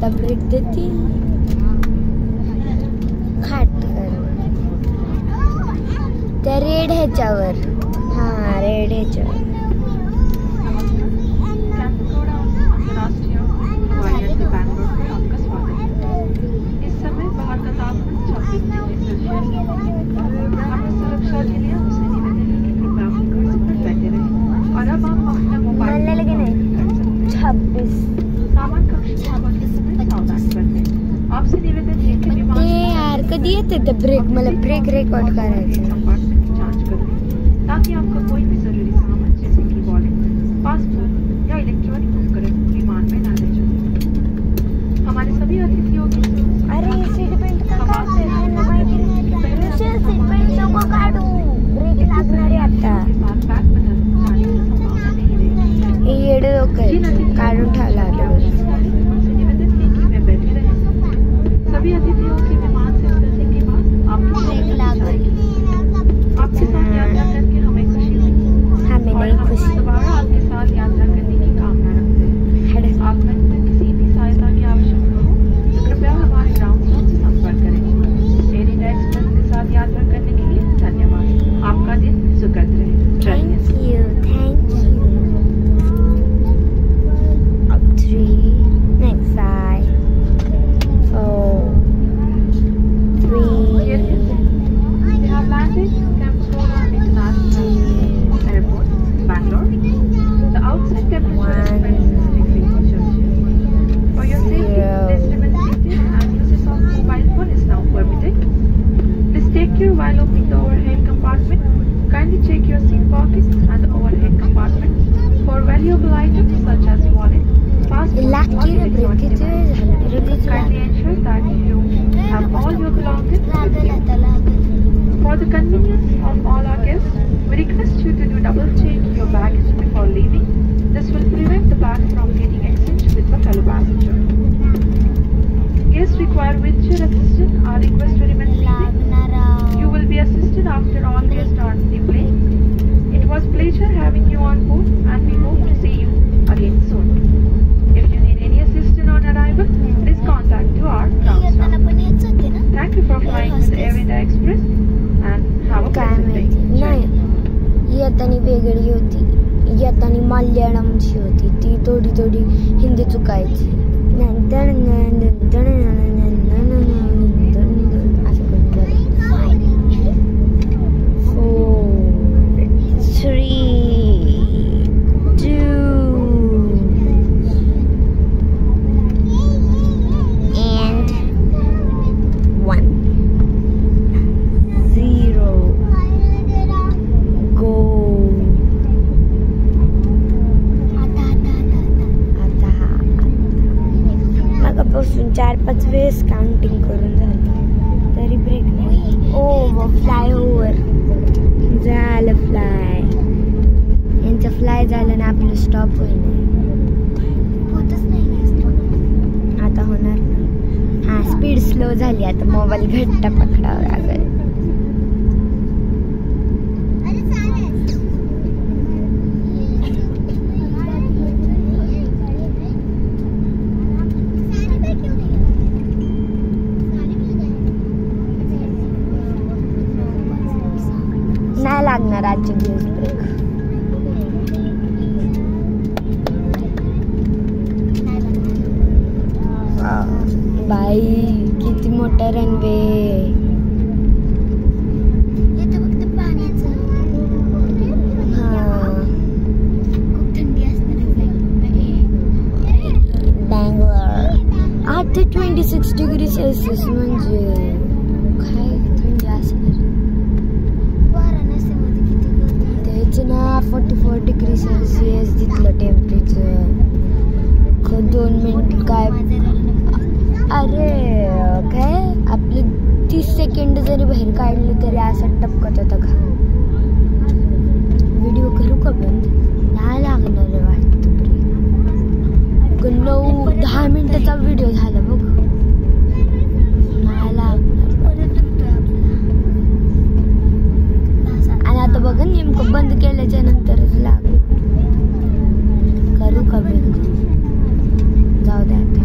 आता ब्रेक देते खाटकर त्या रेड ह्याच्यावर रेड ह्याच्यावर यार कधी येते ते ब्रेक मला ब्रेक रेकॉर्ड करायचं ताकि आपका कोई भी जरूरी सामान जैसे कि वॉलेट पासपोर्ट या इलेक्ट्रॉनिक उपकरण विमान में ना ले जाए। हमारे सभी अतिथियों की अरे सीट बेल्ट का काढते हैं ना माहिती नाही सीट बेल्ट नको काढू ब्रेक लागणार आहे आता हे येडे लोक काढून ठेवला सभी अतिथियों के विमान से उतरने के बाद आपको ब्रेक लागेगी। आपके साथ यात्रा करके हमें खुशी हुई। हमें नहीं खुशी दोबारा आपके साथ यात्रा करने की कामना रखते हैं। आप में किसी भी सहायता की आवश्यकता हो तो कृपया हमारे ग्राउंड फ्लोर से संपर्क करें। एयर इंडिया एक्सप्रेस के साथ यात्रा करने के लिए धन्यवाद। आपका दिन सुखद रहे। थैंक यू अब 3 next side 4 3 We have landed Kampagora International Airport, Bangalore. The outside temperature is 26 degrees Celsius. For your safety, please remain seated and usage of mobile phone is now permitted. Please take care while opening the overhead compartment. Kindly check your seat pockets and the overhead compartment for valuable items such as wallet, passport, or electronic devices. Kindly ensure that you have all your belongings with you. For the convenience of all our guests, we request you to do double check your baggage before leaving. This will prevent the bag from getting exchanged with the fellow passenger. Guests require wheelchair assistance are requested to remain seated. You will be assisted after all guests are on the plane. It was a pleasure having you on board and we hope to see you again soon. If you need any assistance on arrival, please contact to our ground staff. Thank you for flying with Air India Express and have a pleasant day. नाही येतानी वेगळी होती येतानी मल्याळमची होती ती थोडी थोडी हिंदी चुकायची असं करून 4 3 2 and 1 0 go आता मगापासून 4-5 वेळेस काउंटिंग करून झालं तरी ब्रेक नाही ओ फ्लाय ओव्हर झालं फ्लाय यांचं फ्लाय झालं ना आपलं स्टॉप होईल होतच नाही आता होणार ना हा स्पीड स्लो झाली आता मोबाईल घट्ट पकडावं लागेल नाही लागणार आजचे दिवस ब्रेक बाई किती मोठा रनवे फक्त पाण्याचं खूप थंडी असते बँगलोर आता 26 डिग्री सेल्सिअस म्हणजे काय थंडी असणार ना 44 डिग्री सेल्सिअस तिथलं टेम्परेचर 2 मिनिट काय अरे काय आपले 30 सेकंड जरी बाहेर काढले तरी असं टपकत होता का व्हिडिओ करू का बंद नाही लागणार आहे वाटतं ब्रेक 9-10 मिनिटाचा व्हिडिओ झाला बघ नाही लागणार आणि आता बघा नेमकं बंद केल्याच्या नंतरच लागलं करू का ब्रेक जाऊ दे आता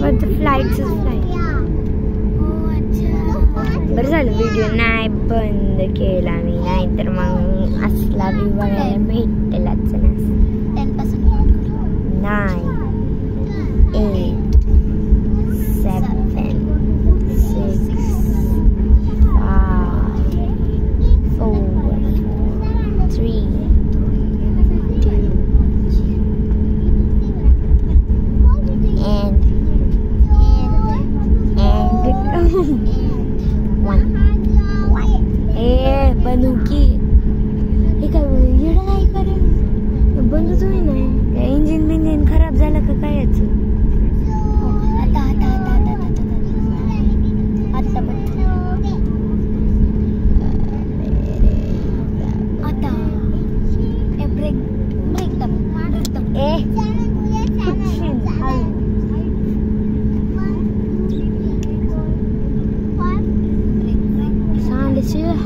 फ्लाईटच बरं झालं व्हिडिओ नाही बंद केला मी, नाहीतर मग असला व्ह्यू बघायला भेटलाच ना. 9 8 7 6 5 4 3 2 and 1. बनू की हे काय येडं नाही करेल, बंदच होईना. इंजिन बिंजिन खराब झालं का काय याचं? आता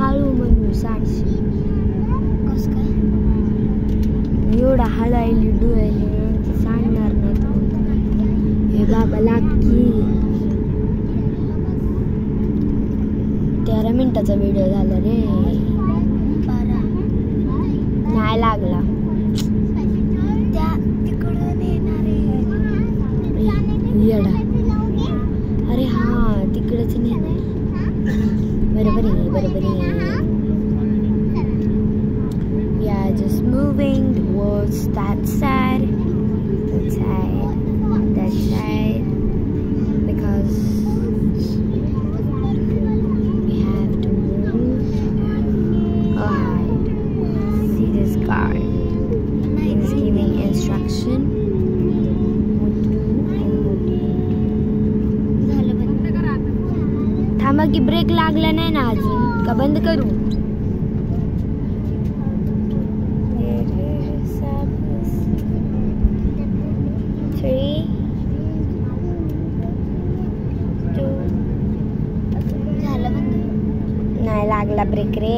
हळू म्हणू सांडशी एवढा हळायली डुळायली सांडणार नाही. हे बाबा लागी 13 मिनिटाचा व्हिडिओ झाला रे. नाही लागला येडा. अरे हा तिकडच नेणार. बरोबर आहे. We are just moving towards that side, because we have to move ahead. See this car? It's giving instruction what to do and what to do. थांबा की ब्रेक लागला नाही ना अजून, का बंद करू? 3 2 झालं बंद. नाही लागला ब्रेक रे.